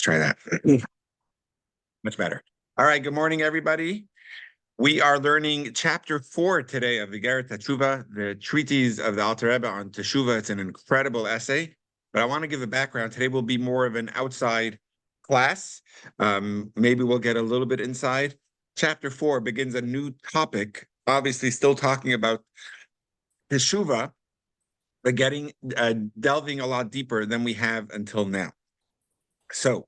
Try that. Much better. All right. Good morning, everybody. We are learning chapter 4 today of the Teshuva, the Treatise of the Alter Rebbe on Teshuva. It's an incredible essay, but I want to give a background. Today will be more of an outside class. Maybe we'll get a little bit inside. Chapter 4 begins a new topic, obviously still talking about Teshuva, but delving a lot deeper than we have until now. So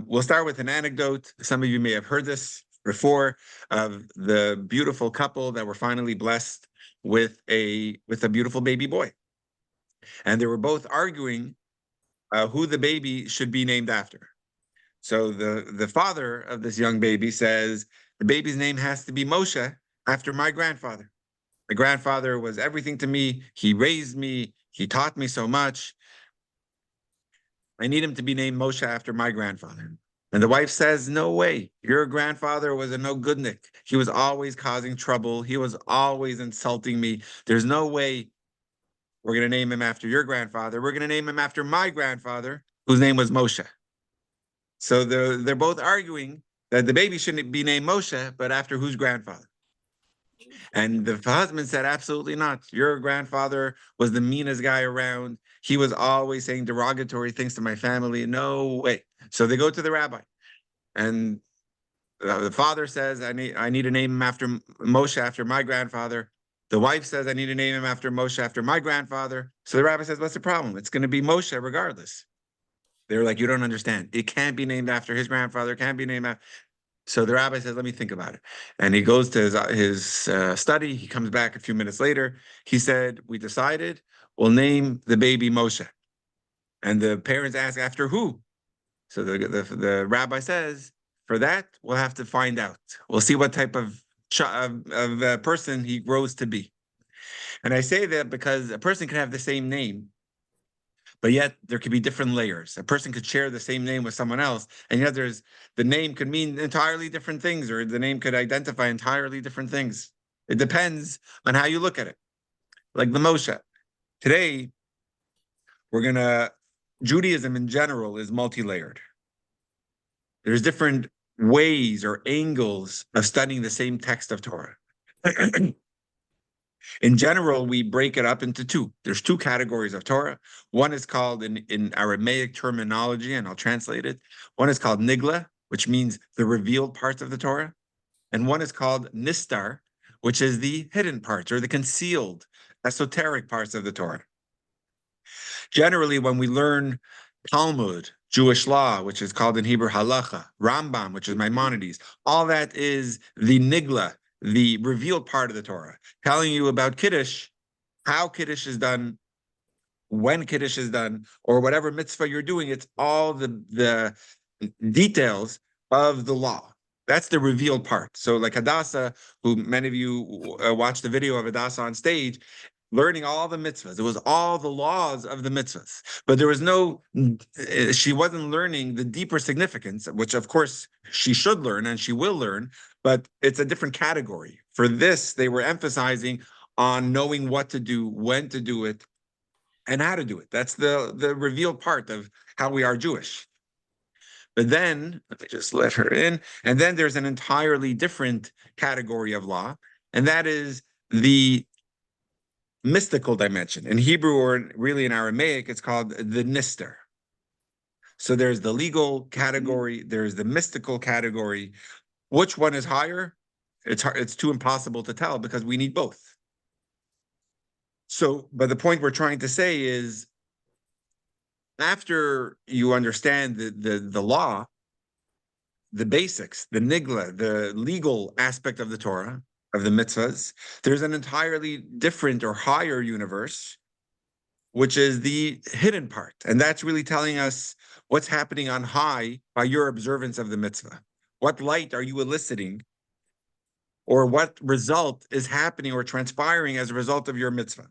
we'll start with an anecdote. Some of you may have heard this before, of the beautiful couple that were finally blessed with a beautiful baby boy. And they were both arguing who the baby should be named after. So the father of this young baby says, the baby's name has to be Moshe, after my grandfather. My grandfather was everything to me. He raised me. He taught me so much. I need him to be named Moshe after my grandfather. And the wife says, no way. Your grandfather was a no-goodnik. He was always causing trouble. He was always insulting me. There's no way we're going to name him after your grandfather. We're going to name him after my grandfather, whose name was Moshe. So they're both arguing that the baby shouldn't be named Moshe, but after whose grandfather? And the husband said, absolutely not. Your grandfather was the meanest guy around. He was always saying derogatory things to my family. No way. So they go to the rabbi. And the father says, I need to name him after Moshe, after my grandfather. The wife says, I need to name him after Moshe, after my grandfather. So the rabbi says, what's the problem? It's going to be Moshe regardless. They're like, you don't understand. It can't be named after his grandfather. It can't be named after. So the rabbi says, let me think about it. And he goes to his study. He comes back a few minutes later. He said, we decided we'll name the baby Moshe. And the parents ask, after who? So the rabbi says, for that, we'll have to find out. We'll see what type of person he grows to be. And I say that because a person can have the same name, but yet there could be different layers. A person could share the same name with someone else, and yet the name could mean entirely different things, or the name could identify entirely different things. It depends on how you look at it. Like the Moshe. Today, Judaism in general is multi-layered. There's different ways or angles of studying the same text of Torah. In general, we break it up into two. There's two categories of Torah. One is called, in Aramaic terminology, and I'll translate it, one is called Nigla, which means the revealed parts of the Torah. And one is called Nistar, which is the hidden parts or the concealed, esoteric parts of the Torah. Generally, when we learn Talmud, Jewish law, which is called in Hebrew halacha, Rambam, which is Maimonides, all that is the Nigla, the revealed part of the Torah, telling you about Kiddush, how Kiddush is done, when Kiddush is done, or whatever mitzvah you're doing. It's all the details of the law. That's the revealed part. So like Hadassah, who many of you watched the video of Hadassah on stage, learning all the mitzvahs. It was all the laws of the mitzvahs. But there was she wasn't learning the deeper significance, which of course she should learn and she will learn, but it's a different category. For this, they were emphasizing on knowing what to do, when to do it, and how to do it. That's the revealed part of how we are Jewish. But then, let me just let her in, and then there's an entirely different category of law, and that is the mystical dimension. In Hebrew, or really in Aramaic, it's called the Nistar. So there's the legal category, there's the mystical category. Which one is higher? It's too impossible to tell because we need both. So, but the point we're trying to say is, after you understand the law, the basics, the nigla, the legal aspect of the Torah, of the mitzvahs, there's an entirely different or higher universe, which is the hidden part. And that's really telling us what's happening on high by your observance of the mitzvah. What light are you eliciting, or what result is happening or transpiring as a result of your mitzvah?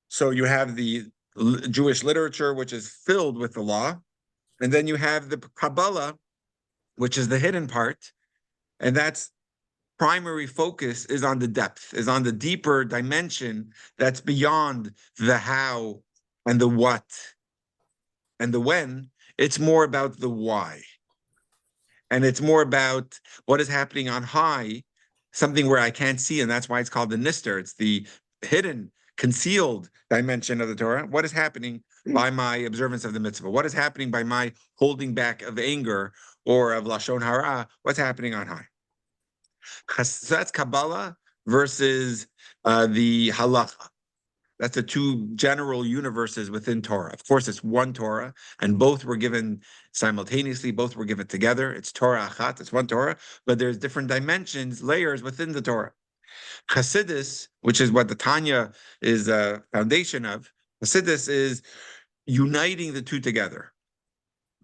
So you have the Jewish literature, which is filled with the law. And then you have the Kabbalah, which is the hidden part. And that's primary focus is on the depth, is on the deeper dimension that's beyond the how and the what and the when. it's more about the why. And it's more about what is happening on high, something where I can't see, and that's why it's called the nister. It's the hidden, concealed dimension of the Torah. What is happening by my observance of the mitzvah? What is happening by my holding back of anger or of lashon hara? What's happening on high? So that's Kabbalah versus the halacha. That's the two general universes within Torah. Of course, it's one Torah, and both were given simultaneously. Both were given together. It's Torah Achat. It's one Torah, but there's different dimensions, layers within the Torah. Chassidus, which is what the Tanya is a foundation of, Chassidus is uniting the two together,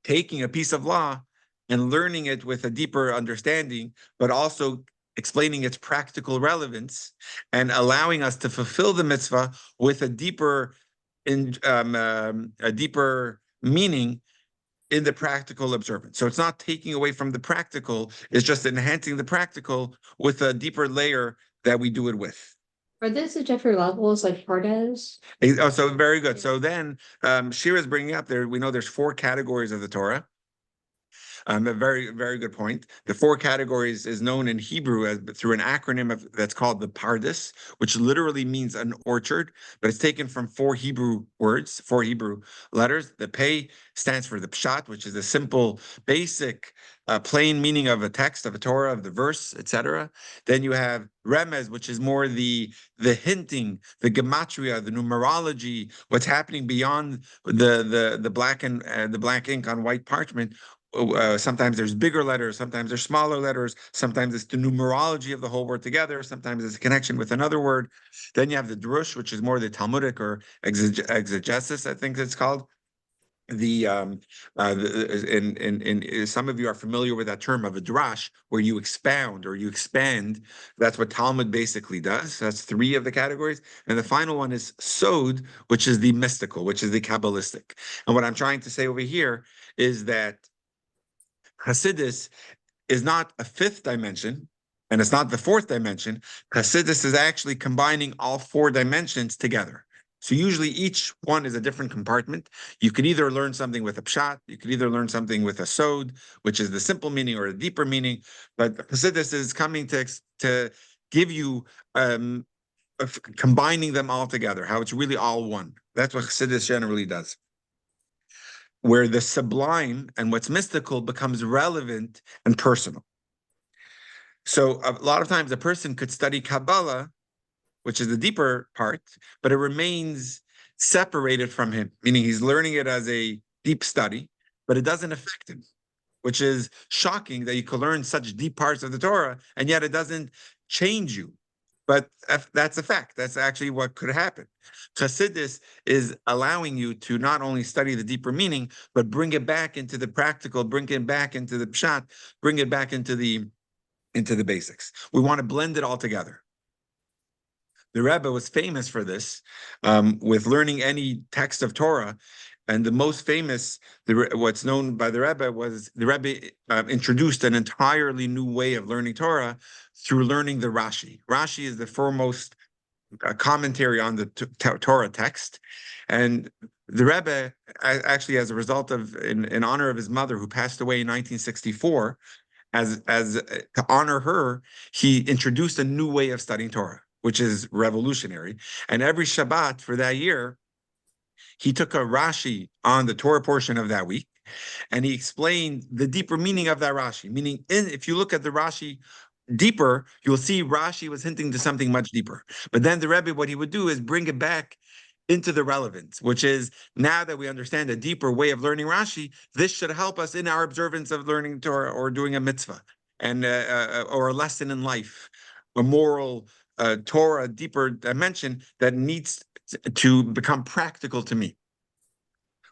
taking a piece of law and learning it with a deeper understanding, but also explaining its practical relevance and allowing us to fulfill the mitzvah with a deeper meaning in the practical observance. So it's not taking away from the practical, it's just enhancing the practical with a deeper layer that we do it with. Are those the different levels like Pardes? Oh, so very good. So then Shira is bringing up there, we know there's 4 categories of the Torah. A very, very good point. The 4 categories is known in Hebrew as through an acronym that's called the Pardes, which literally means an orchard, but it's taken from 4 Hebrew words, 4 Hebrew letters. The Pei stands for the Pshat, which is the simple, basic, plain meaning of a text, of a Torah, of the verse, etc. Then you have Remez, which is more the hinting, the gematria, the numerology, what's happening beyond the black and the black ink on white parchment. Sometimes there's bigger letters, sometimes there's smaller letters, sometimes it's the numerology of the whole word together, sometimes it's a connection with another word. Then you have the drush, which is more the Talmudic or exegesis, I think it's called. In some of you are familiar with that term of a drash, where you expound or you expand. That's what Talmud basically does. That's 3 of the categories. And the final one is sod, which is the mystical, which is the Kabbalistic. And what I'm trying to say over here is that Hasidus is not a 5th dimension, and it's not the 4th dimension. Hasidus is actually combining all 4 dimensions together. So usually each one is a different compartment. You could either learn something with a pshat, you could either learn something with a sod, which is the simple meaning, or a deeper meaning. But Hasidus is coming to give you combining them all together, how it's really all one. That's what Hasidus generally does, where the sublime and what's mystical becomes relevant and personal. So a lot of times a person could study Kabbalah, which is the deeper part, but it remains separated from him, meaning he's learning it as a deep study, but it doesn't affect him, which is shocking that you could learn such deep parts of the Torah, and yet it doesn't change you. But that's a fact. That's actually what could happen. Chassidus is allowing you to not only study the deeper meaning, but bring it back into the practical, bring it back into the pshat, bring it back into the basics. We want to blend it all together. The Rebbe was famous for this, with learning any text of Torah. And the most famous, what's known by the Rebbe, was the Rebbe introduced an entirely new way of learning Torah through learning the Rashi. Rashi is the foremost commentary on the Torah text. And the Rebbe, actually, as a result of, in honor of his mother, who passed away in 1964, as to honor her, he introduced a new way of studying Torah, which is revolutionary. And every Shabbat for that year, he took a Rashi on the Torah portion of that week, and he explained the deeper meaning of that Rashi. Meaning, if you look at the Rashi deeper, you'll see Rashi was hinting to something much deeper. But then the Rebbe, what he would do is bring it back into the relevance, which is, now that we understand a deeper way of learning Rashi, this should help us in our observance of learning Torah or doing a mitzvah, and or a lesson in life, a moral Torah, deeper dimension that needs to become practical to me,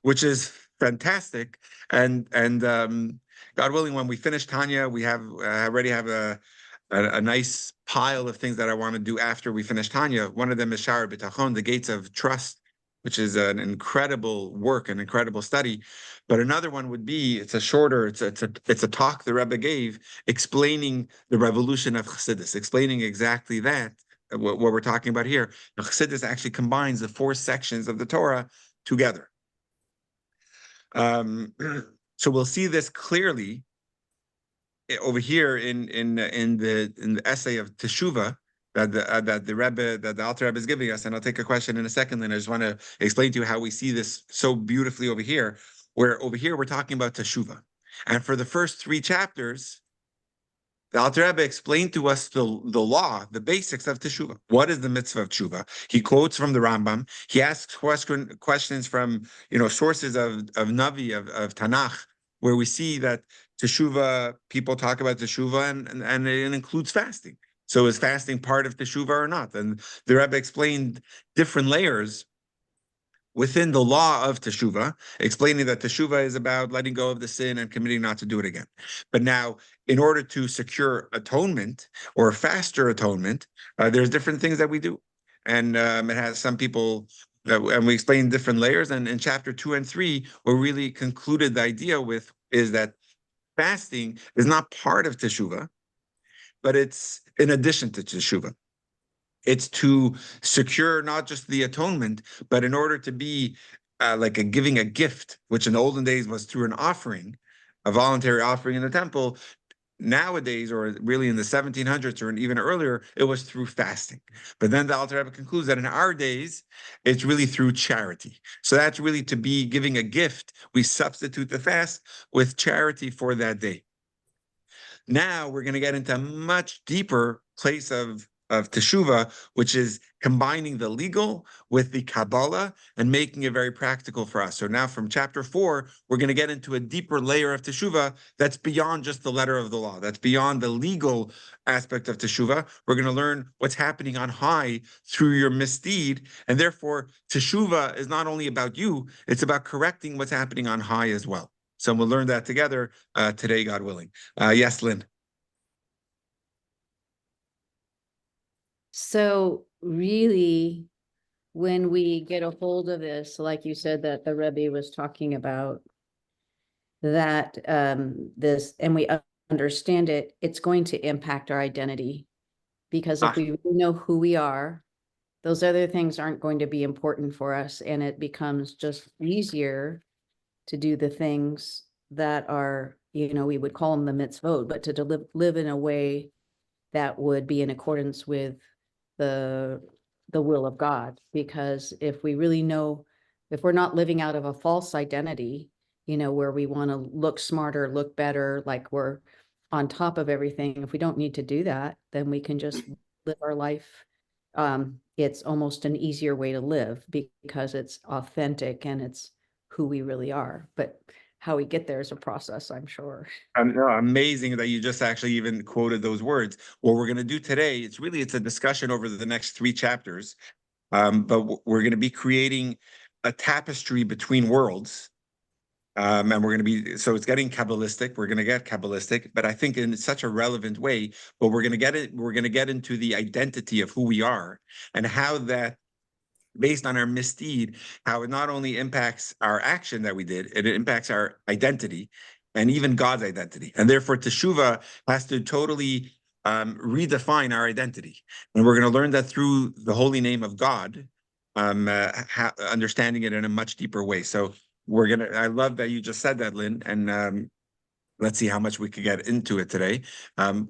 which is fantastic. And God willing, when we finish Tanya, we have already have a nice pile of things that I want to do after we finish Tanya. One of them is Sha'ar B'tachon, the Gates of Trust, which is an incredible work, an incredible study. But another one would be, it's a talk the Rebbe gave explaining the revolution of Chassidus, explaining exactly that, what we're talking about here. Chassidus actually combines the 4 sections of the Torah together. Um, so we'll see this clearly over here in the essay of Teshuva that the Rebbe, that the Alter Rebbe is giving us. And I'll take a question in a second. And I just want to explain to you how we see this so beautifully over here, where over here we're talking about Teshuva. And for the first 3 chapters, the Alter Rebbe explained to us the law, the basics of Teshuva. What is the mitzvah of Teshuva? He quotes from the Rambam. He asks questions from sources of Navi, of Tanakh, where we see that Teshuva, people talk about Teshuva, and it includes fasting. So is fasting part of Teshuva or not? And the Rebbe explained different layers within the law of Teshuva, explaining that Teshuva is about letting go of the sin and committing not to do it again. But now, in order to secure atonement or faster atonement, there's different things that we do. And it has some people, and we explained different layers. And in chapter 2 and 3, we really concluded the idea with is that fasting is not part of Teshuva, but it's in addition to Teshuva. It's to secure not just the atonement, but in order to be like giving a gift, which in the olden days was through an offering, a voluntary offering in the temple. Nowadays, or really in the 1700s or even earlier, it was through fasting. But then the Alter Rebbe concludes that in our days, it's really through charity. So that's really to be giving a gift. We substitute the fast with charity for that day. Now we're going to get into a much deeper place of Teshuva, which is combining the legal with the Kabbalah and making it very practical for us. So now from chapter 4, we're going to get into a deeper layer of Teshuva that's beyond just the letter of the law. That's beyond the legal aspect of Teshuva. We're going to learn what's happening on high through your misdeed. And therefore, Teshuva is not only about you, it's about correcting what's happening on high as well. So we'll learn that together today, God willing. Yes, Lynn. So really, when we get a hold of this, like you said, that the Rebbe was talking about, that this, and we understand it, it's going to impact our identity. Because if we know who we are, those other things aren't going to be important for us, and it becomes just easier to do the things that are, we would call them the mitzvot, but to live in a way that would be in accordance with the will of God. Because if we really know, if we're not living out of a false identity, where we want to look smarter, look better, like we're on top of everything, if we don't need to do that, then we can just live our life. It's almost an easier way to live because it's authentic and it's who we really are. But how we get there is a process, I'm sure. No, amazing that you just actually even quoted those words. What we're going to do today, it's a discussion over the next 3 chapters, but we're going to be creating a tapestry between worlds. And we're going to be, so it's getting Kabbalistic. We're going to get Kabbalistic, but I think in such a relevant way. But we're going to get into the identity of who we are and how that, based on our misdeed, how it not only impacts our action that we did, it impacts our identity and even God's identity. And therefore, Teshuva has to totally redefine our identity. And we're going to learn that through the holy name of God, understanding it in a much deeper way. So I love that you just said that, Lynn, and let's see how much we could get into it today.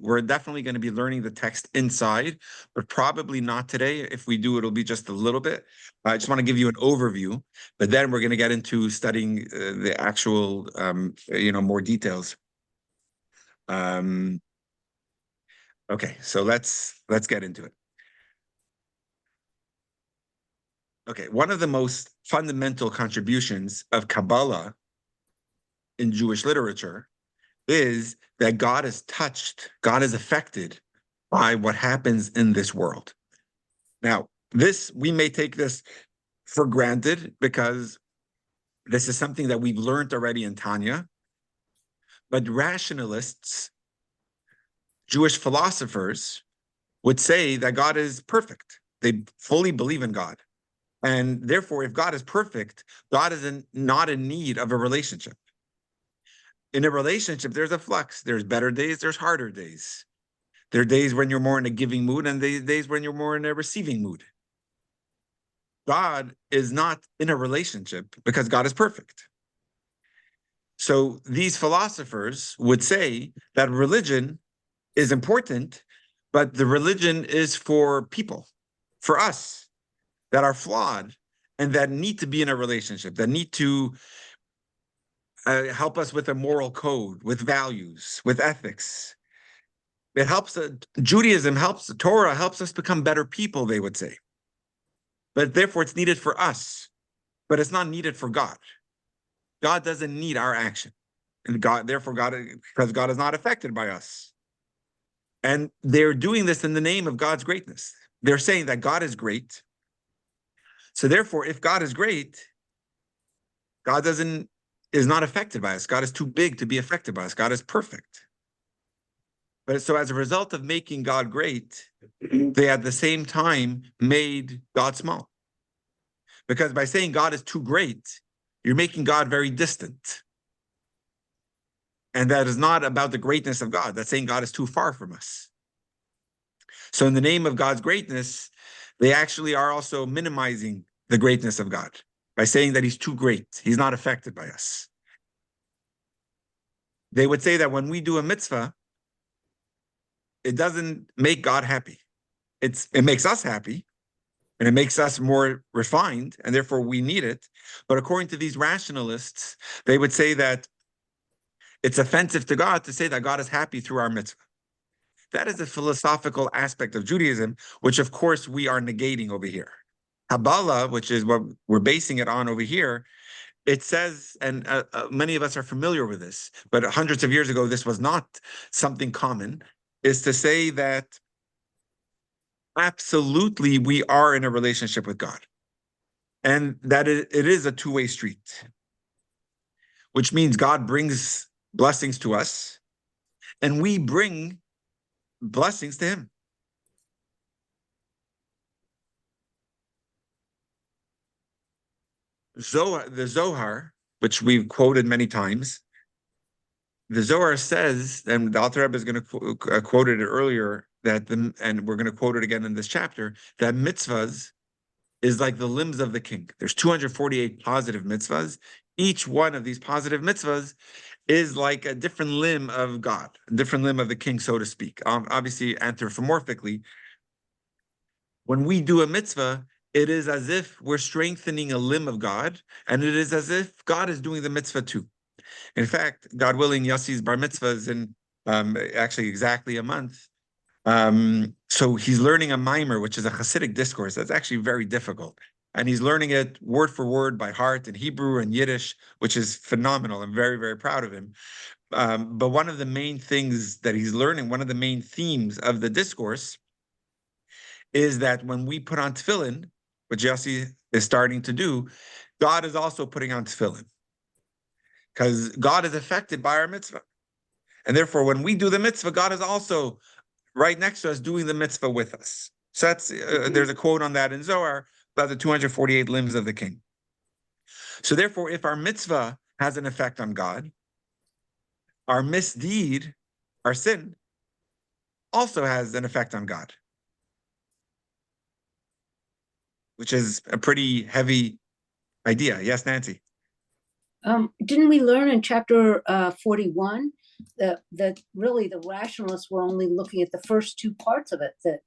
We're definitely going to be learning the text inside, but probably not today. If we do, it'll be just a little bit. I just want to give you an overview, but then we're going to get into studying the actual, more details. Okay, so let's get into it. Okay, one of the most fundamental contributions of Kabbalah in Jewish literature is that God is touched, God is affected by what happens in this world. Now, we may take this for granted because this is something that we've learned already in Tanya, but rationalists, Jewish philosophers, would say that God is perfect. They fully believe in God. And therefore, if God is perfect, God is not in need of a relationship. In a relationship, there's a flux. There's better days, there's harder days. There are days when you're more in a giving mood and days when you're more in a receiving mood. God is not in a relationship because God is perfect. So these philosophers would say that religion is important, but the religion is for people, for us, that are flawed and that need to be in a relationship, that need to help us with a moral code, with values, with ethics. It helps, Judaism helps, the Torah helps us become better people, they would say. But therefore, it's needed for us, but it's not needed for God. God doesn't need our action. And God, therefore, God, because God is not affected by us. And they're doing this in the name of God's greatness. They're saying that God is great. So therefore, if God is great, God is not affected by us. God is too big to be affected by us. God is perfect. But so as a result of making God great, they at the same time made God small. Because by saying God is too great, you're making God very distant. And that is not about the greatness of God. That's saying God is too far from us. So in the name of God's greatness, they actually are also minimizing the greatness of God by saying that he's too great. He's not affected by us. They would say that when we do a mitzvah, it doesn't make God happy. It makes us happy, and it makes us more refined, and therefore we need it. But according to these rationalists, they would say that it's offensive to God to say that God is happy through our mitzvah. That is a philosophical aspect of Judaism, which of course we are negating over here. Kabbalah, which is what we're basing it on over here, it says, and many of us are familiar with this, but hundreds of years ago, this was not something common, is to say that absolutely we are in a relationship with God. And that it is a two-way street, which means God brings blessings to us, and we bring blessings to him. The Zohar, which we've quoted many times, the Zohar says, and the Alter Rebbe is going to quote it earlier, and we're going to quote it again in this chapter, that mitzvahs is like the limbs of the king. There's 248 positive mitzvahs. Each one of these positive mitzvahs is like a different limb of God, a different limb of the king, so to speak. Obviously, anthropomorphically, when we do a mitzvah, it is as if we're strengthening a limb of God, and it is as if God is doing the mitzvah too. In fact, God willing, Yossi's bar mitzvah is in actually exactly a month. So he's learning a mimer, which is a Hasidic discourse that's actually very difficult. And he's learning it word for word by heart in Hebrew and Yiddish, which is phenomenal. I'm very, very proud of him. But one of the main things that he's learning, one of the main themes of the discourse is that when we put on tefillin, which Yossi is starting to do, God is also putting on tefillin. Because God is affected by our mitzvah. And therefore, when we do the mitzvah, God is also right next to us doing the mitzvah with us. So that's there's a quote on that in Zohar about the 248 limbs of the king. So therefore, if our mitzvah has an effect on God, our misdeed, our sin, also has an effect on God, which is a pretty heavy idea. Yes, Nancy? Didn't we learn in chapter 41 that really the rationalists were only looking at the first two parts of it, that,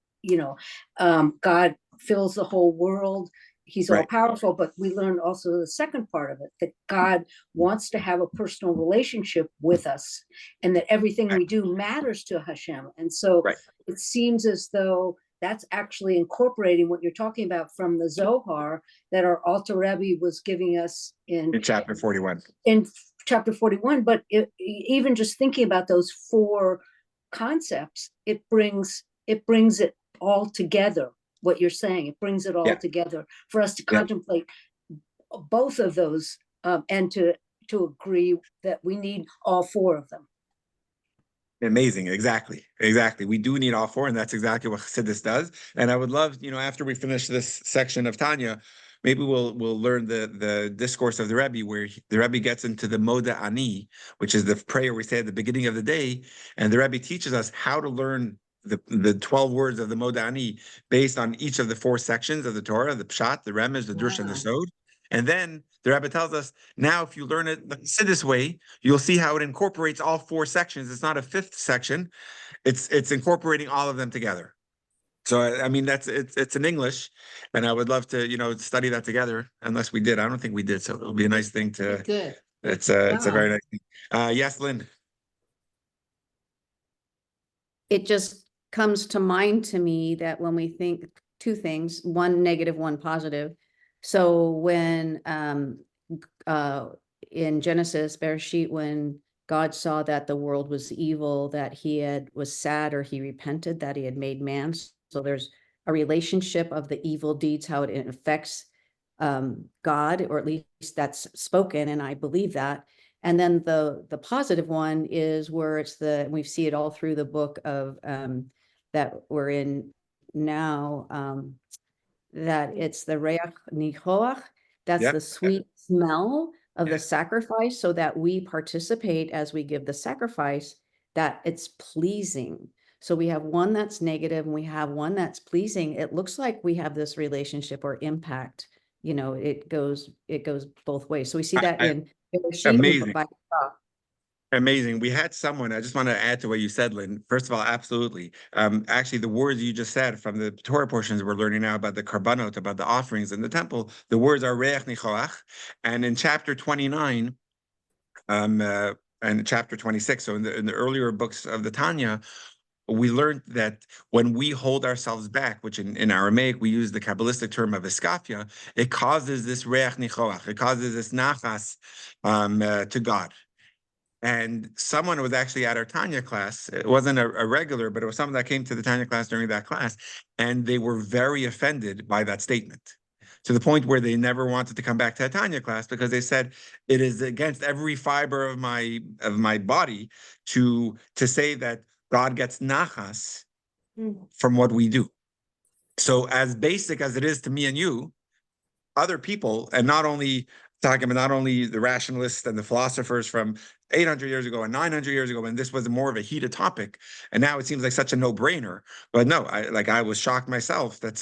God fills the whole world, he's all Right. powerful, but we learned also the second part of it, that God wants to have a personal relationship with us, and that everything we do matters to Hashem. And so Right. it seems as though that's actually incorporating what you're talking about from the Zohar that our Alter Rebbe was giving us in chapter 41. In chapter 41. But even just thinking about those four concepts, it brings it all together. What you're saying, it brings it all together for us to contemplate both of those, and to agree that we need all four of them. Amazing. Exactly. We do need all four, and that's exactly what Chassidus does. And I would love, after we finish this section of Tanya, maybe we'll learn the discourse of the Rebbe, where the Rebbe gets into the Moda Ani, which is the prayer we say at the beginning of the day, and the Rebbe teaches us how to learn the 12 words of the Moda Ani based on each of the four sections of the Torah, the Pshat, the Remez, the Drush, and the Sod. And then the Rebbe tells us, now if you learn it this way, you'll see how it incorporates all 4 sections. It's not a 5th section. It's incorporating all of them together. So I mean it's in English, and I would love to study that together. Unless we did, I don't think we did. So it'll be a nice thing to. Good. It's a very nice thing. Yes, Lynn. It just comes to mind to me that when we think 2 things, one negative, one positive. So when in Genesis, Bereshit, when God saw that the world was evil, that was sad, or he repented that he had made man. So there's a relationship of the evil deeds, how it affects God, or at least that's spoken, and I believe that. And then the positive one is where we see it all through the book of that we're in now, that it's the reach nichoach, that's the sweet smell of the sacrifice, so that we participate as we give the sacrifice, that it's pleasing. So we have one that's negative and we have one that's pleasing. It looks like we have this relationship or impact. It goes both ways. So we see that in Amazing. Amazing. We had someone, I just want to add to what you said, Lynn. First of all, absolutely. Actually, the words you just said from the Torah portions we're learning now about the karbanot, about the offerings in the temple, the words are reach nichoach. And in chapter 29, and chapter 26, so in the earlier books of the Tanya, we learned that when we hold ourselves back, which in Aramaic we use the Kabbalistic term of iskafia, it causes this reach nichoach, it causes this nachas to God. And someone was actually at our Tanya class. It wasn't a regular, but it was someone that came to the Tanya class during that class, and they were very offended by that statement, to the point where they never wanted to come back to a Tanya class, because they said it is against every fiber of my body to say that God gets nachas from what we do. So as basic as it is to me and you, other people, and not only the rationalists and the philosophers from 800 years ago and 900 years ago, when this was more of a heated topic, and now it seems like such a no-brainer. But no, I was shocked myself that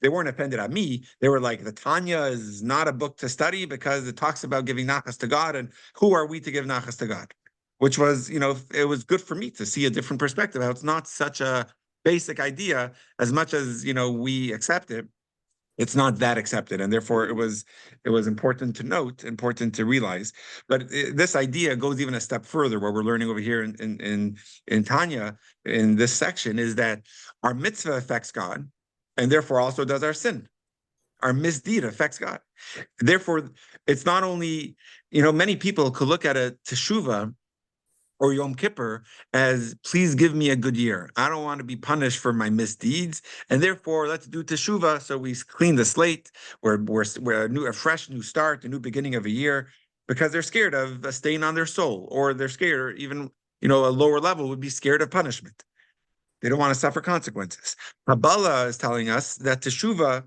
they weren't offended at me. They were like, the Tanya is not a book to study because it talks about giving nachas to God, and who are we to give nachas to God? Which was, it was good for me to see a different perspective, how it's not such a basic idea. As much as we accept it, it's not that accepted, and therefore it was important to note, important to realize. But this idea goes even a step further. What we're learning over here in Tanya, in this section, is that our mitzvah affects God, and therefore also does our sin. Our misdeed affects God. Therefore, it's not only, many people could look at a Teshuva or Yom Kippur as, please give me a good year. I don't want to be punished for my misdeeds, and therefore let's do Teshuva. So we clean the slate. We're a fresh new start, a new beginning of a year, because they're scared of a stain on their soul, or they're scared, even a lower level would be scared of punishment. They don't want to suffer consequences. Kabbalah is telling us that Teshuva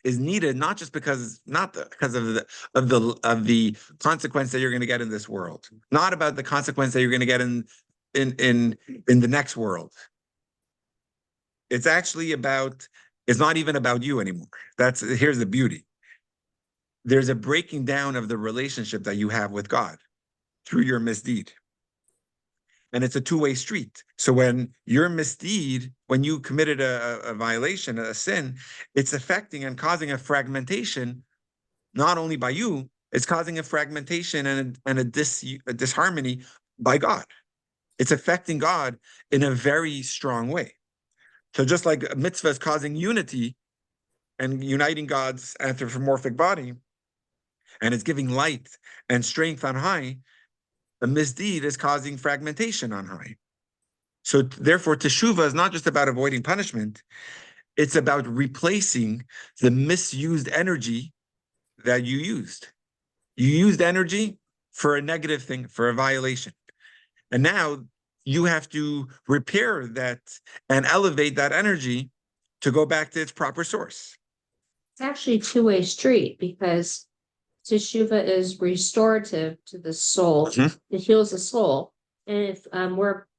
is needed not because of the consequence that you're going to get in this world, not about the consequence that you're going to get in the next world. It's actually it's not even about you anymore. Here's the beauty. There's a breaking down of the relationship that you have with God through your misdeed. And it's a two-way street. So when your misdeed, when you committed a violation, a sin, it's affecting and causing a fragmentation, not only by you, it's causing a fragmentation and a disharmony by God. It's affecting God in a very strong way. So just like a mitzvah is causing unity and uniting God's anthropomorphic body, and it's giving light and strength on high, the misdeed is causing fragmentation on high. So therefore, Teshuva is not just about avoiding punishment. It's about replacing the misused energy that you used. You used energy for a negative thing, for a violation. And now you have to repair that and elevate that energy to go back to its proper source. It's actually a two-way street, because Teshuva is restorative to the soul. It heals the soul. And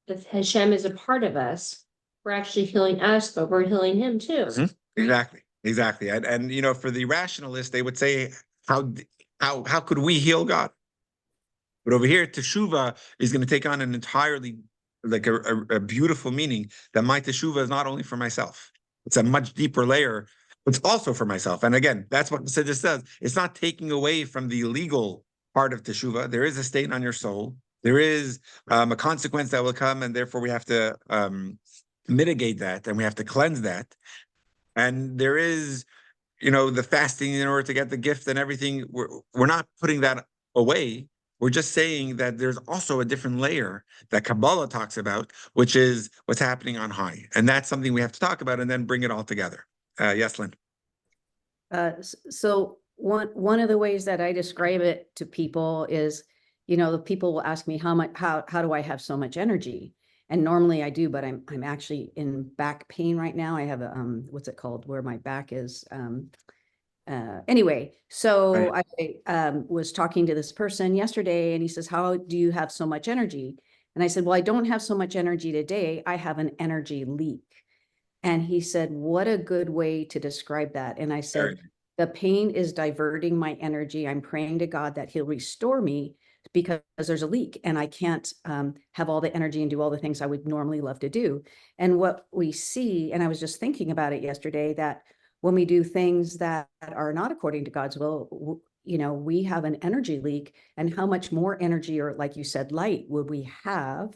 if Hashem is a part of us, we're actually healing us, but we're healing him too. Exactly. And for the rationalists, they would say, how could we heal God? But over here, Teshuva is going to take on an entirely like a beautiful meaning that my Teshuva is not only for myself. It's a much deeper layer. It's also for myself. And again, that's what the Siddur says. It's not taking away from the legal part of Teshuva. There is a stain on your soul. There is a consequence that will come, and therefore we have to mitigate that, and we have to cleanse that. And there is, the fasting in order to get the gift and everything. We're not putting that away. We're just saying that there's also a different layer that Kabbalah talks about, which is what's happening on high. And that's something we have to talk about and then bring it all together. Yes, Lynn. So one of the ways that I describe it to people is, the people will ask me how do I have so much energy? And normally I do, but I'm actually in back pain right now. I have a what's it called, where my back is anyway, so Right. I was talking to this person yesterday, and he says, how do you have so much energy? And I said, well, I don't have so much energy today. I have an energy leak. And he said, what a good way to describe that. And I said, the pain is diverting my energy. I'm praying to God that he'll restore me because there's a leak and I can't have all the energy and do all the things I would normally love to do. And what we see, and I was just thinking about it yesterday, that when we do things that are not according to God's will, we have an energy leak. And how much more energy, or like you said, light, would we have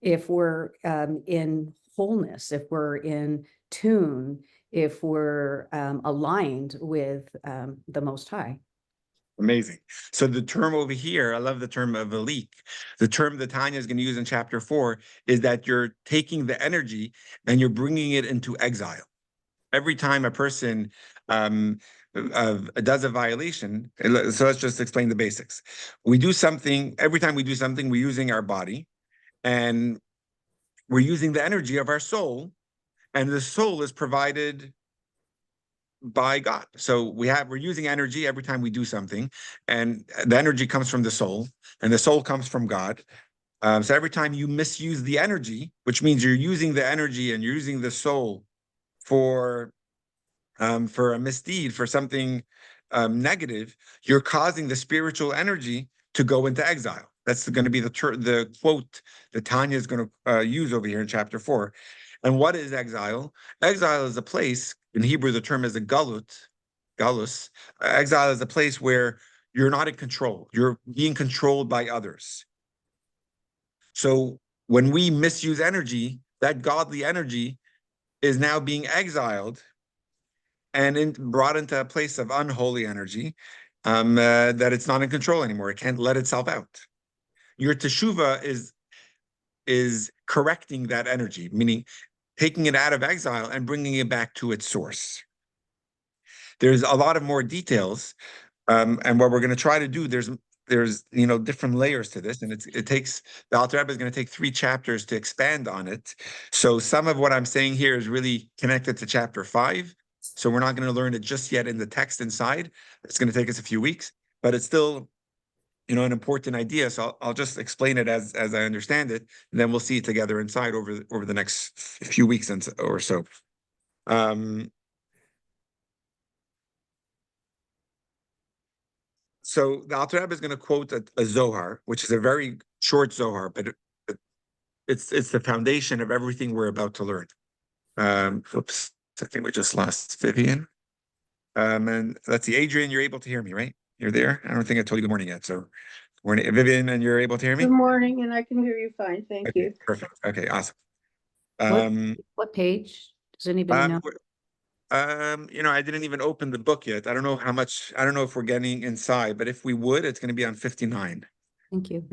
if we're in wholeness, if we're in tune, if we're aligned with the Most High? Amazing. So the term over here, I love the term of a leak. The term that Tanya is going to use in chapter 4 is that you're taking the energy and you're bringing it into exile. Every time a person does a violation, so let's just explain the basics. We do something, every time we do something, we're using our body and we're using the energy of our soul, and the soul is provided by God. So we're using energy every time we do something, and the energy comes from the soul, and the soul comes from God. So every time you misuse the energy, which means you're using the energy and you're using the soul for a misdeed, for something negative, you're causing the spiritual energy to go into exile. That's going to be the quote that Tanya is going to use over here in chapter 4. And what is exile? Exile is a place, in Hebrew, the term is a galus. Exile is a place where you're not in control. You're being controlled by others. So when we misuse energy, that godly energy is now being exiled and brought into a place of unholy energy, that it's not in control anymore. It can't let itself out. Your teshuva is correcting that energy, meaning taking it out of exile and bringing it back to its source. There's a lot of more details, and what we're going to try to do, there's different layers to this, and the Alter Rebbe is going to take 3 chapters to expand on it. So some of what I'm saying here is really connected to chapter 5. So we're not going to learn it just yet in the text inside. It's going to take us a few weeks, but it's still, an important idea. So I'll just explain it as I understand it, and then we'll see it together inside over the next few weeks or so. So the Alter Rebbe is going to quote a Zohar, which is a very short Zohar, but it's the foundation of everything we're about to learn. Oops, I think we just lost Vivian. And let's see, Adrian, you're able to hear me, right? You're there? I don't think I told you good morning yet. So morning, Vivian, and you're able to hear me? Good morning, and I can hear you fine. Thank Okay, you. perfect. Okay, awesome. What page? Does anybody know? I didn't even open the book yet. I don't know if we're getting inside, but if we would, it's going to be on 59. Thank you.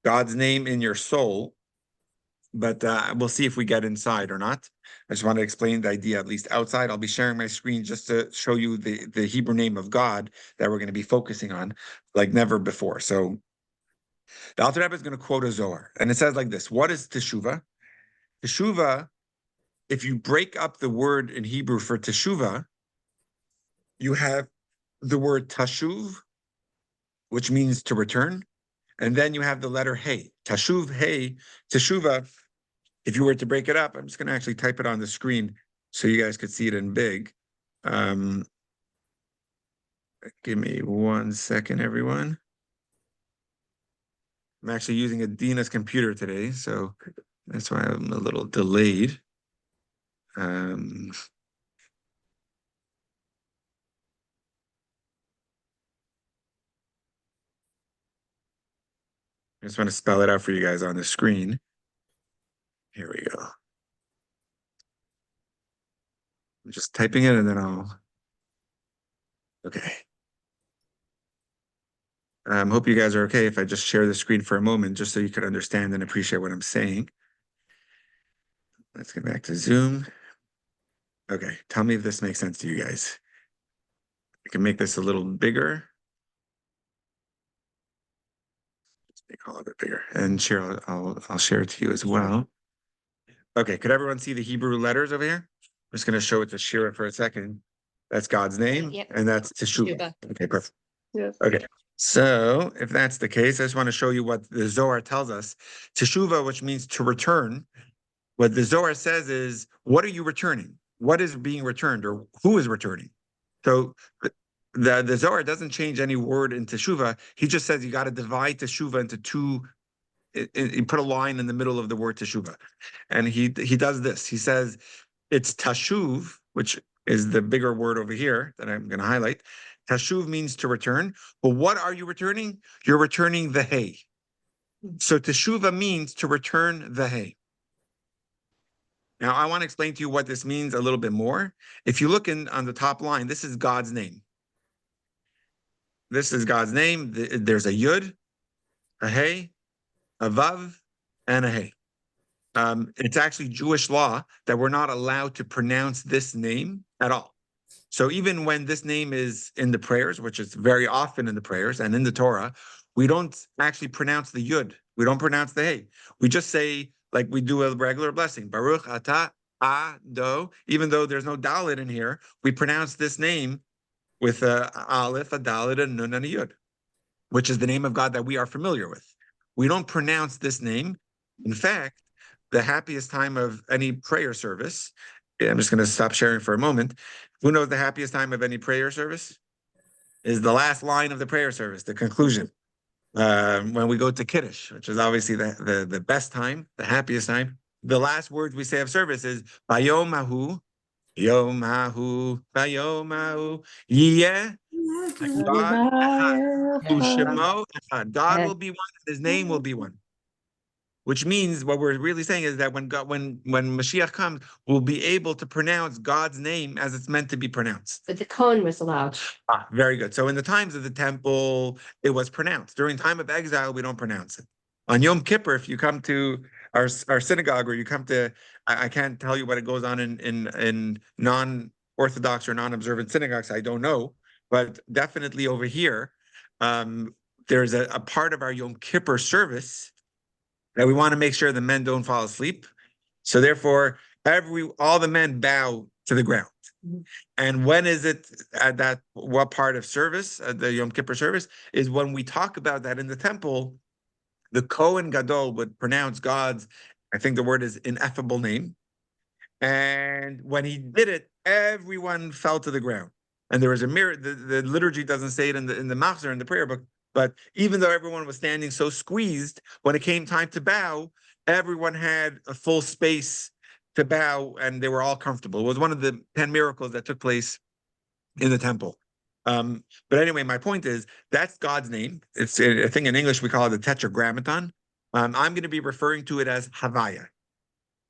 God's name in your soul. But we'll see if we get inside or not. I just want to explain the idea, at least outside. I'll be sharing my screen just to show you the Hebrew name of God that we're going to be focusing on like never before. So the Alter Rebbe is going to quote a Zohar, and it says like this: what is Teshuva? Teshuva, if you break up the word in Hebrew for Teshuva, you have the word Tashuv, which means to return, and then you have the letter Hey. Tashuv, Hey, Teshuva. If you were to break it up, I'm just going to actually type it on the screen so you guys could see it in big. Give me 1 second, everyone. I'm actually using Adina's computer today, so that's why I'm a little delayed. I just want to spell it out for you guys on the screen. Here we go. I'm just typing it and then I'll. Okay. Hope you guys are okay if I just share the screen for a moment, just so you can understand and appreciate what I'm saying. Let's get back to Zoom. Okay, tell me if this makes sense to you guys. I can make this a little bigger. Let's make all of it bigger. And share, I'll share it to you as well. Okay, could everyone see the Hebrew letters over here? I'm just going to show it to Shira for a second. That's God's name, Yep. and that's Teshuva. Teshuva. Okay, perfect. Yes. Okay, so if that's the case, I just want to show you what the Zohar tells us. Teshuva, which means to return. What the Zohar says is, what are you returning? What is being returned, or who is returning? So the Zohar doesn't change any word in Teshuva. He just says you got to divide Teshuva into two. He put a line in the middle of the word Teshuva, and he does this. He says it's Tashuv, which is the bigger word over here that I'm going to highlight. Tashuv means to return, but what are you returning? You're returning the hay. So Teshuva means to return the hay. Now, I want to explain to you what this means a little bit more. If you look on the top line, this is God's name. This is God's name. There's a Yud, a Hey, a Vav, and a Hey. It's actually Jewish law that we're not allowed to pronounce this name at all. So even when this name is in the prayers, which is very often in the prayers and in the Torah, we don't actually pronounce the Yud. We don't pronounce the Hey. We just say, like we do a regular blessing, Baruch Atah Ado. Even though there's no Dalit in here, we pronounce this name with a Aleph, a Dalit, a Nun, and a Yud, which is the name of God that we are familiar with. We don't pronounce this name. In fact, the happiest time of any prayer service, I'm just going to stop sharing for a moment. Who knows the happiest time of any prayer service? Is the last line of the prayer service, the conclusion. When we go to Kiddush, which is obviously the best time, the happiest time. The last words we say of service is Bayom Hahu, Yom Hahu, Bayom Hahu, Yeh, God Ushemo Echad. God will be one, his name will be one. Which means what we're really saying is that when Mashiach comes, we'll be able to pronounce God's name as it's meant to be pronounced. But the Kohen was allowed. Very good. So in the times of the temple, it was pronounced. During time of exile, we don't pronounce it. On Yom Kippur, if you come to our synagogue, or you come to, I can't tell you what it goes on in non-Orthodox or non-observant synagogues, I don't know, but definitely over here, there's a part of our Yom Kippur service that we want to make sure the men don't fall asleep. So therefore, all the men bow to the ground. Mm-hmm. And when is it at what part of service, the Yom Kippur service, is when we talk about that in the temple, the Kohen Gadol would pronounce God's, I think the word is ineffable name. And when he did it, everyone fell to the ground. And there was a mirror, the liturgy doesn't say it in the Machzor, in the prayer book, but even though everyone was standing so squeezed, when it came time to bow, everyone had a full space to bow and they were all comfortable. It was one of the 10 miracles that took place in the temple. But anyway, my point is that's God's name. It's, I think in English we call it the Tetragrammaton. I'm going to be referring to it as Havaya.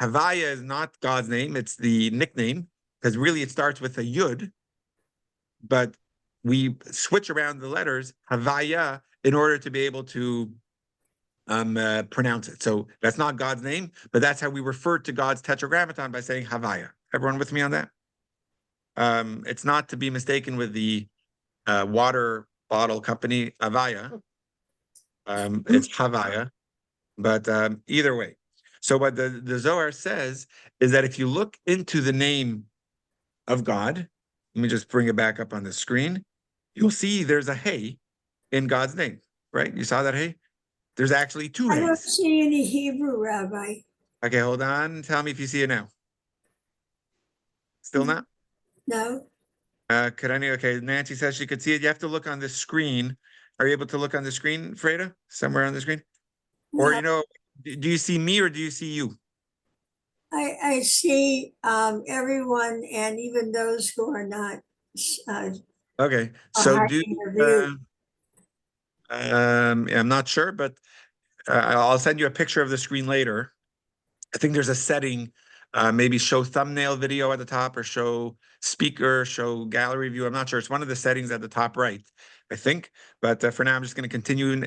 Havaya is not God's name. It's the nickname because really it starts with a Yud, but we switch around the letters Havaya in order to be able to pronounce it. So that's not God's name, but that's how we refer to God's Tetragrammaton by saying Havaya. Everyone with me on that? It's not to be mistaken with the water bottle company Havaya. It's Havaya, but either way. So what the Zohar says is that if you look into the name of God, let me just bring it back up on the screen. You'll see there's a Hey in God's name, right? You saw that Hey? There's actually two I don't Heys. see any Hebrew, Rabbi. Okay, hold on. Tell me if you see it now. Still not? No. Okay, Nancy says she could see it. You have to look on the screen. Are you able to look on the screen, Freda? Somewhere on the screen? Or, Yeah, do you see me or do you see you? I see everyone and even those who are not uh, Okay, are so hiding their view. I'm not sure, but I'll send you a picture of the screen later. I think there's a setting, maybe show thumbnail video at the top or show speaker, show gallery view. I'm not sure. It's one of the settings at the top right, I think. But for now, I'm just going to continue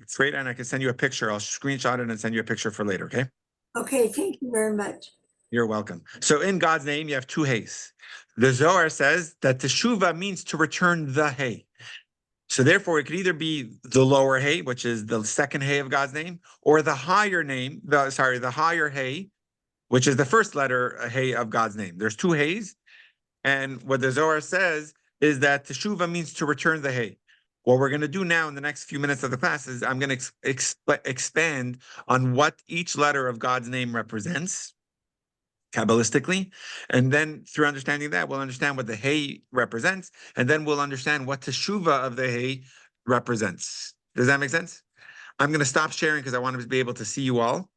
straight and I can send you a picture. I'll screenshot it and send you a picture for later. Okay. Okay, thank you very much. You're welcome. So in God's name, you have two hays. The Zohar says that teshuva means to return the hay. So therefore, it could either be the lower hay, which is the second hay of God's name, or the higher the higher hay, which is the first letter hay of God's name. There's two hays, and what the Zohar says is that teshuva means to return the hay. What we're going to do now in the next few minutes of the class is I'm going to expand on what each letter of God's name represents Kabbalistically, and then through understanding that, we'll understand what the hay represents, and then we'll understand what teshuva of the hay represents. Does that make sense? I'm going to stop sharing because I want to be able to see you all.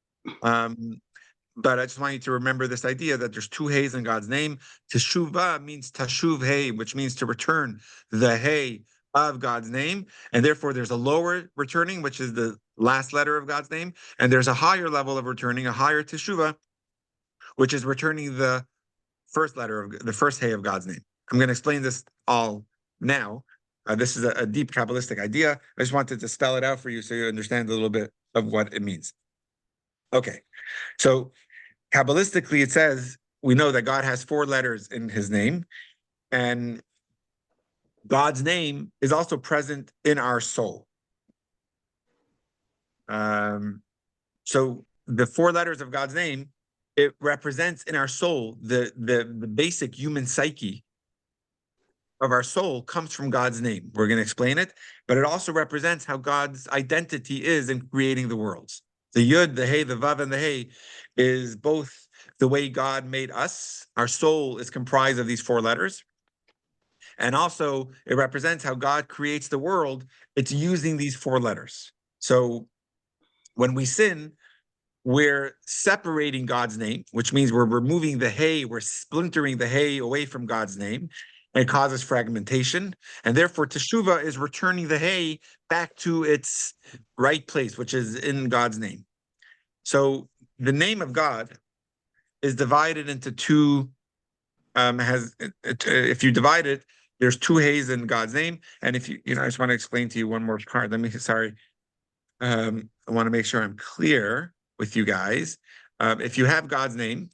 But I just want you to remember this idea that there's two hays in God's name. Teshuva means tashuv hay, which means to return the hay of God's name. And therefore, there's a lower returning, which is the last letter of God's name. And there's a higher level of returning, a higher teshuva, which is returning the first letter of the first hay of God's name. I'm going to explain this all now. This is a deep Kabbalistic idea. I just wanted to spell it out for you so you understand a little bit of what it means. Okay, so Kabbalistically, it says we know that God has four letters in his name, and God's name is also present in our soul. So the four letters of God's name, it represents in our soul the basic human psyche of our soul comes from God's name. We're going to explain it, but it also represents how God's identity is in creating the worlds. The Yud, the Hey, the Vav, and the Hey is both the way God made us. Our soul is comprised of these four letters. And also, it represents how God creates the world. It's using these four letters. So when we sin, we're separating God's name, which means we're removing the hay, we're splintering the hay away from God's name. And it causes fragmentation. And therefore, teshuva is returning the hay back to its right place, which is in God's name. So the name of God is divided into two, if you divide it, there's two hays in God's name. And if I just want to explain to you one more part. I want to make sure I'm clear with you guys. If you have God's name,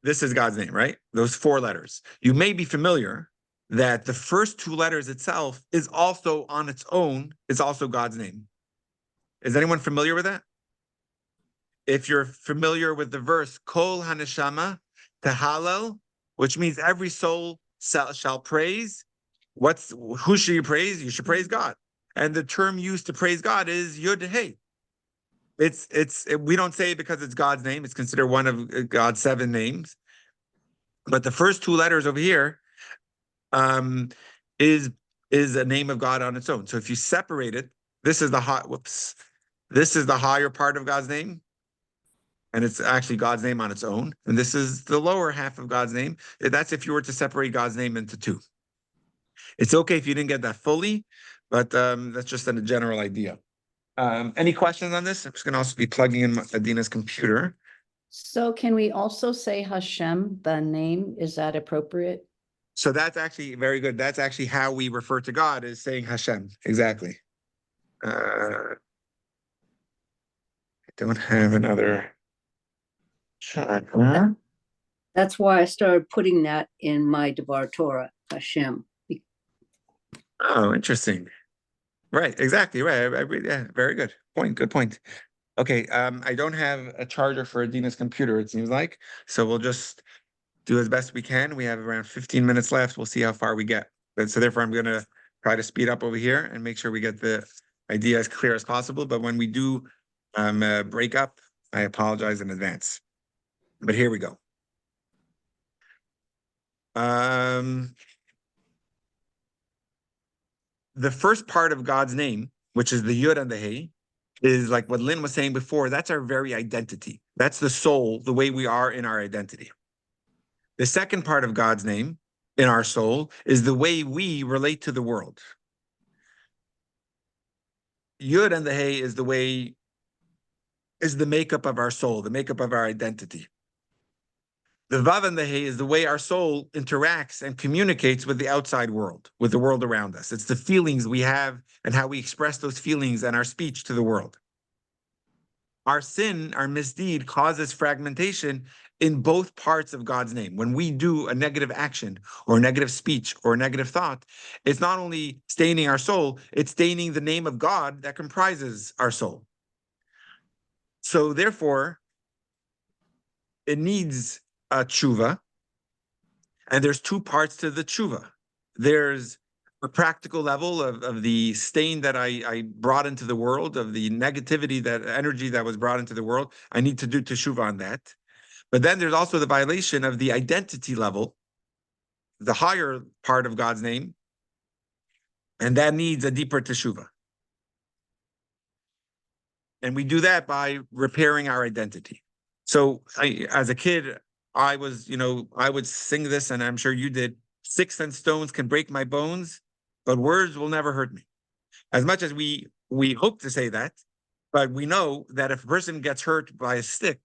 this is God's name, right? Those four letters. You may be familiar that the first two letters itself is also on its own, is also God's name. Is anyone familiar with that? If you're familiar with the verse, Kol Haneshama Tehalel, which means every soul shall praise. Who should you praise? You should praise God. And the term used to praise God is Yud Hey. We don't say it because it's God's name. It's considered one of God's 7 names. But the first two letters over here is a name of God on its own. So if you separate it, this is the higher part of God's name. And it's actually God's name on its own. And this is the lower half of God's name. That's if you were to separate God's name into two. It's okay if you didn't get that fully, but that's just a general idea. Any questions on this? I'm just going to also be plugging in Adina's computer. So can we also say Hashem, the name? Is that appropriate? So that's actually very good. That's actually how we refer to God, is saying Hashem. Exactly. I don't have another shot. That's why I started putting that in my Devar Torah, Hashem. Oh, interesting. Right, exactly. Right. Yeah, very good point. Good point. Okay. I don't have a charger for Adina's computer, it seems like. So we'll just do as best we can. We have around 15 minutes left. We'll see how far we get. So therefore, I'm going to try to speed up over here and make sure we get the idea as clear as possible. But when we do break up, I apologize in advance. But here we go. The first part of God's name, which is the Yud and the Hey, is like what Lynn was saying before. That's our very identity. That's the soul, the way we are in our identity. The second part of God's name in our soul is the way we relate to the world. Yud and the Hey is the makeup of our soul, the makeup of our identity. The Vav and the Hey is the way our soul interacts and communicates with the outside world, with the world around us. It's the feelings we have and how we express those feelings and our speech to the world. Our sin, our misdeed, causes fragmentation in both parts of God's name. When we do a negative action or a negative speech or a negative thought, it's not only staining our soul, it's staining the name of God that comprises our soul. So therefore, it needs a tshuva, and there's two parts to the tshuva. There's a practical level of the stain that I brought into the world, of the negativity, that energy that was brought into the world. I need to do teshuva on that. But then there's also the violation of the identity level, the higher part of God's name, and that needs a deeper teshuva. And we do that by repairing our identity. So as a kid, I would sing this, and I'm sure you did. Sticks and stones can break my bones, but words will never hurt me. As much as we hope to say that, but we know that if a person gets hurt by a stick,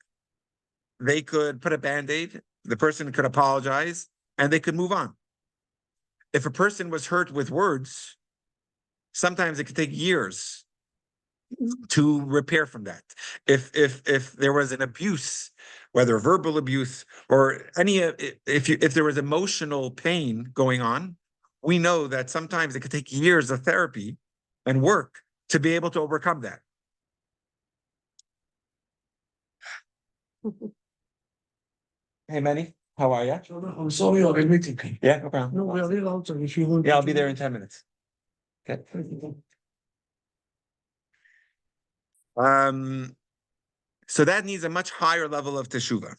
they could put a Band-Aid, the person could apologize, and they could move on. If a person was hurt with words, sometimes it could take years to repair from that. If there was an abuse, whether verbal abuse or any, if there was emotional pain going on, we know that sometimes it could take years of therapy and work to be able to overcome that. Hey, Manny, how are you? I'm sorry, I'm meeting. Yeah, no problem. No, we'll answer if you want. Yeah, I'll be there in 10 minutes. Okay. So that needs a much higher level of teshuva.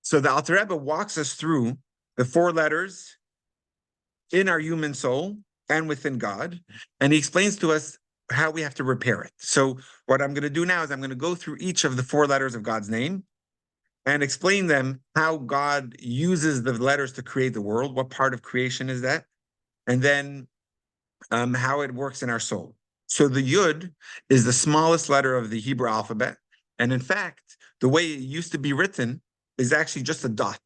So the Alter Rebbe walks us through the 4 letters in our human soul and within God, and he explains to us how we have to repair it. So what I'm going to do now is I'm going to go through each of the 4 letters of God's name and explain them, how God uses the letters to create the world, what part of creation is that, and then how it works in our soul. So the Yud is the smallest letter of the Hebrew alphabet. And in fact, the way it used to be written is actually just a dot.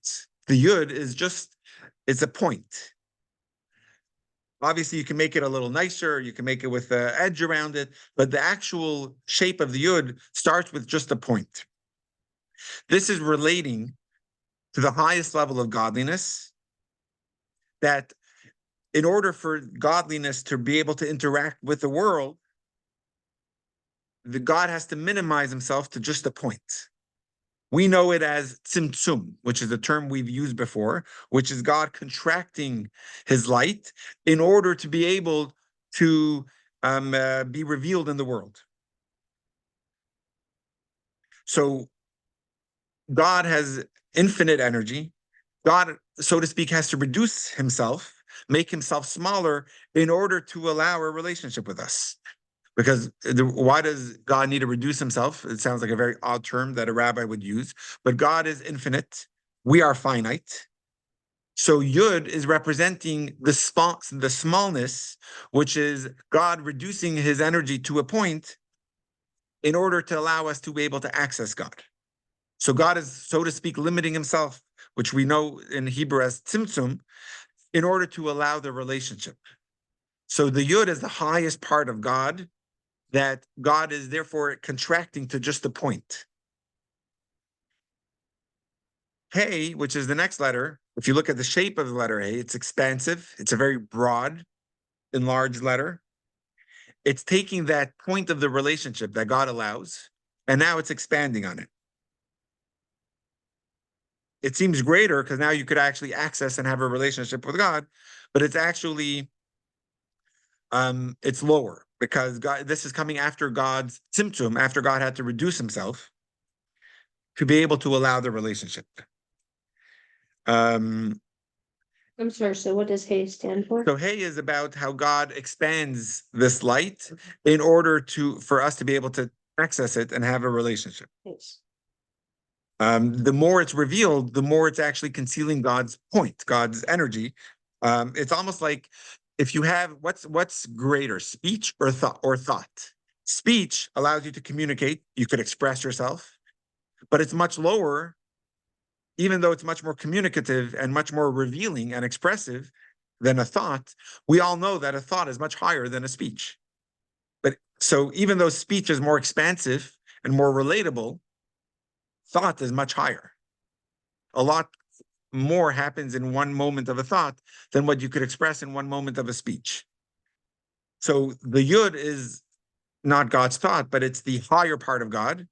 The Yud is it's a point. Obviously, you can make it a little nicer. You can make it with an edge around it. But the actual shape of the Yud starts with just a point. This is relating to the highest level of godliness, that in order for godliness to be able to interact with the world, the God has to minimize himself to just a point. We know it as tzimtzum, which is a term we've used before, which is God contracting his light in order to be able to be revealed in the world. So God has infinite energy. God, so to speak, has to reduce himself, make himself smaller in order to allow a relationship with us. Because why does God need to reduce himself? It sounds like a very odd term that a rabbi would use, but God is infinite. We are finite. So Yud is representing the smallness, which is God reducing his energy to a point in order to allow us to be able to access God. So God is, so to speak, limiting himself, which we know in Hebrew as tzimtzum, in order to allow the relationship. So the Yud is the highest part of God, that God is therefore contracting to just a point. Hey, which is the next letter, if you look at the shape of the letter A, it's expansive. It's a very broad, enlarged letter. It's taking that point of the relationship that God allows, and now it's expanding on it. It seems greater because now you could actually access and have a relationship with God, but it's actually, it's lower, because God, this is coming after God's tzimtzum, after God had to reduce himself to be able to allow the relationship. Um, I'm sorry, so what does Hay stand for? so Hey is about how God expands this light in order for us to be able to access it and have a relationship. Thanks. The more it's revealed, the more it's actually concealing God's point, God's energy. It's almost like if you have what's greater, speech or thought. Speech allows you to communicate, you could express yourself, but it's much lower, even though it's much more communicative and much more revealing and expressive than a thought. We all know that a thought is much higher than a speech. But so even though speech is more expansive and more relatable, thought is much higher. A lot more happens in one moment of a thought than what you could express in one moment of a speech. So the yud is not God's thought, but it's the higher part of God.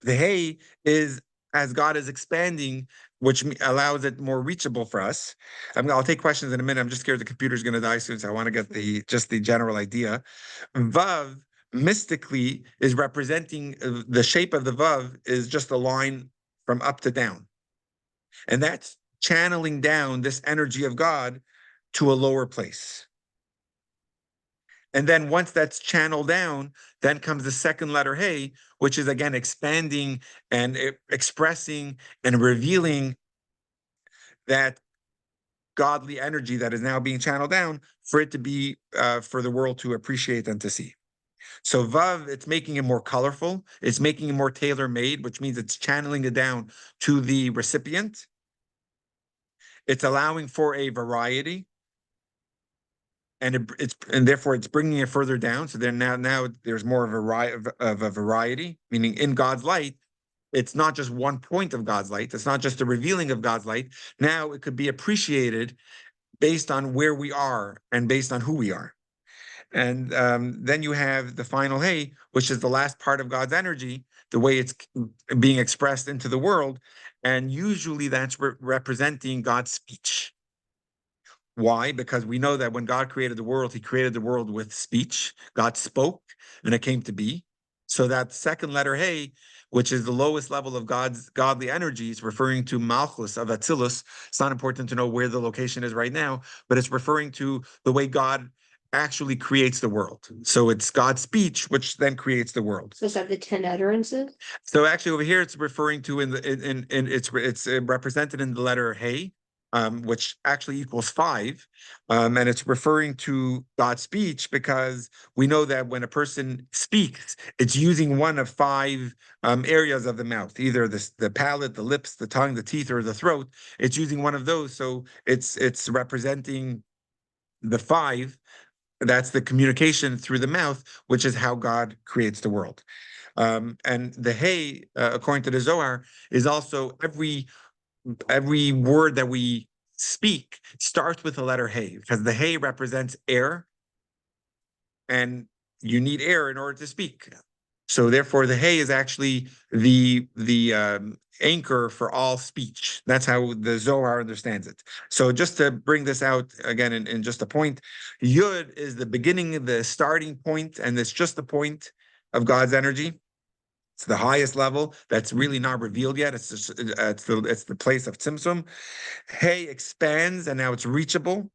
The hey is as God is expanding, which allows it more reachable for us. I'll take questions in a minute. I'm just scared the computer's going to die soon, so I want to get the general idea. Vav mystically is representing the shape of the vav is just a line from up to down. And that's channeling down this energy of God to a lower place. And then once that's channeled down, then comes the second letter, hey, which is again expanding and expressing and revealing that godly energy that is now being channeled down for it to be, for the world to appreciate and to see. So Vav, it's making it more colorful. It's making it more tailor-made, which means it's channeling it down to the recipient. It's allowing for a variety, and therefore it's bringing it further down. So then now there's more of a variety, meaning in God's light, it's not just one point of God's light. It's not just a revealing of God's light. Now it could be appreciated based on where we are and based on who we are. And then you have the final hey, which is the last part of God's energy, the way it's being expressed into the world. And usually that's representing God's speech. Why? Because we know that when God created the world, he created the world with speech. God spoke and it came to be. So that second letter, hey, which is the lowest level of God's godly energies, referring to Malchus of Atzilus. It's not important to know where the location is right now, but it's referring to the way God actually creates the world. So it's God's speech, which then creates the world. So is that the 10 utterances? So actually over here, it's referring to it's represented in the letter hey, which actually equals 5. And it's referring to God's speech because we know that when a person speaks, it's using one of 5 areas of the mouth, either the palate, the lips, the tongue, the teeth, or the throat. It's using one of those. So it's representing the 5. That's the communication through the mouth, which is how God creates the world. And the hey, according to the Zohar, is also every word that we speak starts with the letter hey, because the hey represents air, and you need air in order to speak. So therefore, the hey is actually the anchor for all speech. That's how the Zohar understands it. So just to bring this out again in just a point, Yud is the beginning, the starting point, and it's just the point of God's energy. It's the highest level that's really not revealed yet. It's just it's the place of Tzimtzum. Hey expands and now it's reachable.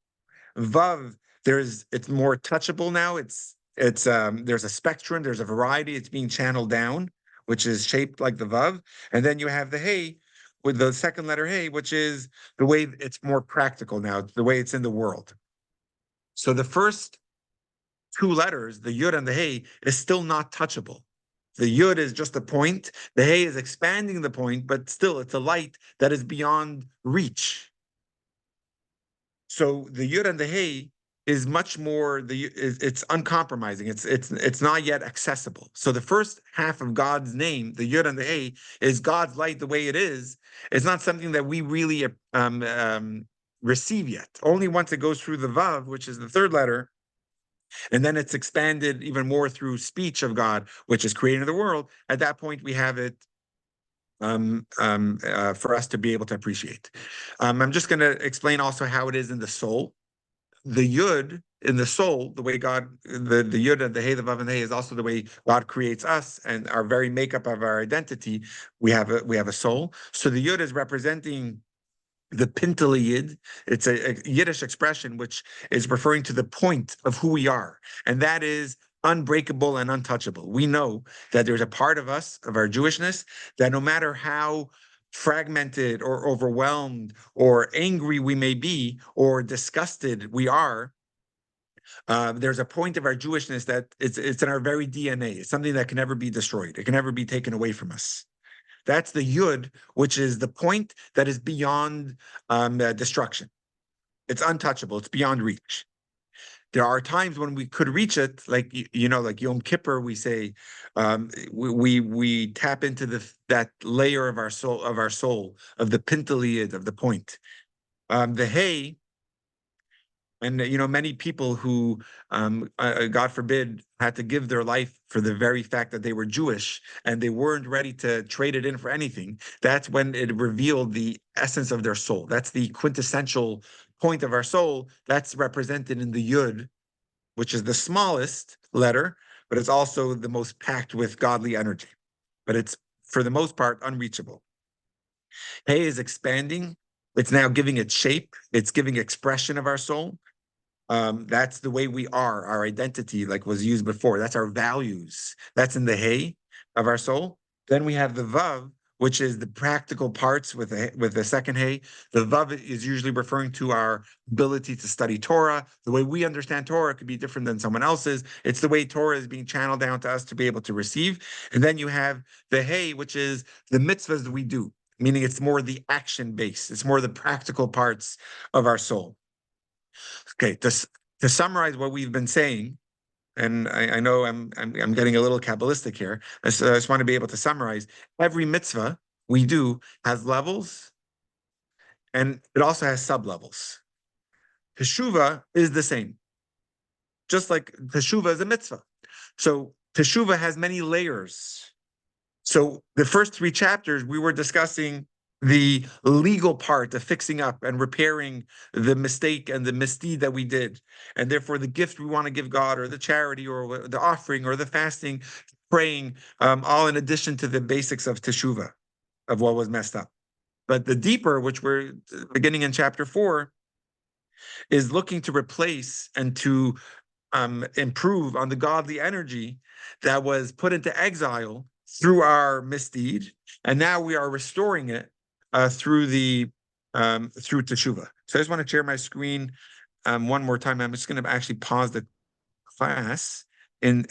Vav, it's more touchable now. It's there's a spectrum, there's a variety. It's being channeled down, which is shaped like the Vav. And then you have the hey with the second letter hey, which is the way it's more practical now, the way it's in the world. So the first 2 letters, the Yud and the hey, is still not touchable. The Yud is just a point. The Hey is expanding the point, but still it's a light that is beyond reach. So the Yud and the Hey is much more it's uncompromising. It's not yet accessible. So the first half of God's name, the Yud and the Hey, is God's light the way it is. It's not something that we really receive yet. Only once it goes through the Vav, which is the 3rd letter, and then it's expanded even more through speech of God, which is creating the world. At that point, we have it for us to be able to appreciate. I'm just going to explain also how it is in the soul. The Yud in the soul, the way God, the Yud and the Hey, the Vav and the Hey is also the way God creates us and our very makeup of our identity. We have a soul. So the Yud is representing the pintaliyid. It's a Yiddish expression which is referring to the point of who we are, and that is unbreakable and untouchable. We know that there's a part of us, of our Jewishness, that no matter how fragmented or overwhelmed or angry we may be or disgusted we are, there's a point of our Jewishness that it's in our very DNA. It's something that can never be destroyed. It can never be taken away from us. That's the yud, which is the point that is beyond destruction. It's untouchable. It's beyond reach. There are times when we could reach it, like like Yom Kippur. We say we tap into that layer of our soul, of the pintaliyid, of the point. The hay. And many people who, God forbid, had to give their life for the very fact that they were Jewish and they weren't ready to trade it in for anything. That's when it revealed the essence of their soul. That's the quintessential point of our soul. That's represented in the Yud, which is the smallest letter, but it's also the most packed with godly energy. But it's, for the most part, unreachable. Hey is expanding. It's now giving it shape. It's giving expression of our soul. That's the way we are, our identity, like was used before. That's our values. That's in the hay of our soul. Then we have the vav, which is the practical parts with the second hay. The vav is usually referring to our ability to study Torah. The way we understand Torah could be different than someone else's. It's the way Torah is being channeled down to us to be able to receive. And then you have the hay, which is the mitzvahs that we do, meaning it's more the action base. It's more the practical parts of our soul. Okay, to summarize what we've been saying, and I know I'm getting a little Kabbalistic here. I just want to be able to summarize. Every mitzvah we do has levels, and it also has sub-levels. Teshuva is the same, just like Teshuva is a mitzvah. So Teshuva has many layers. So the first 3 chapters, we were discussing the legal part of fixing up and repairing the mistake and the misdeed that we did. And therefore the gift we want to give God, or the charity, or the offering, or the fasting, praying, all in addition to the basics of Teshuva, of what was messed up. But the deeper, which we're beginning in chapter 4, is looking to replace and to improve on the godly energy that was put into exile through our misdeed, and now we are restoring it through Teshuva. So I just want to share my screen one more time. I'm just going to actually pause the class in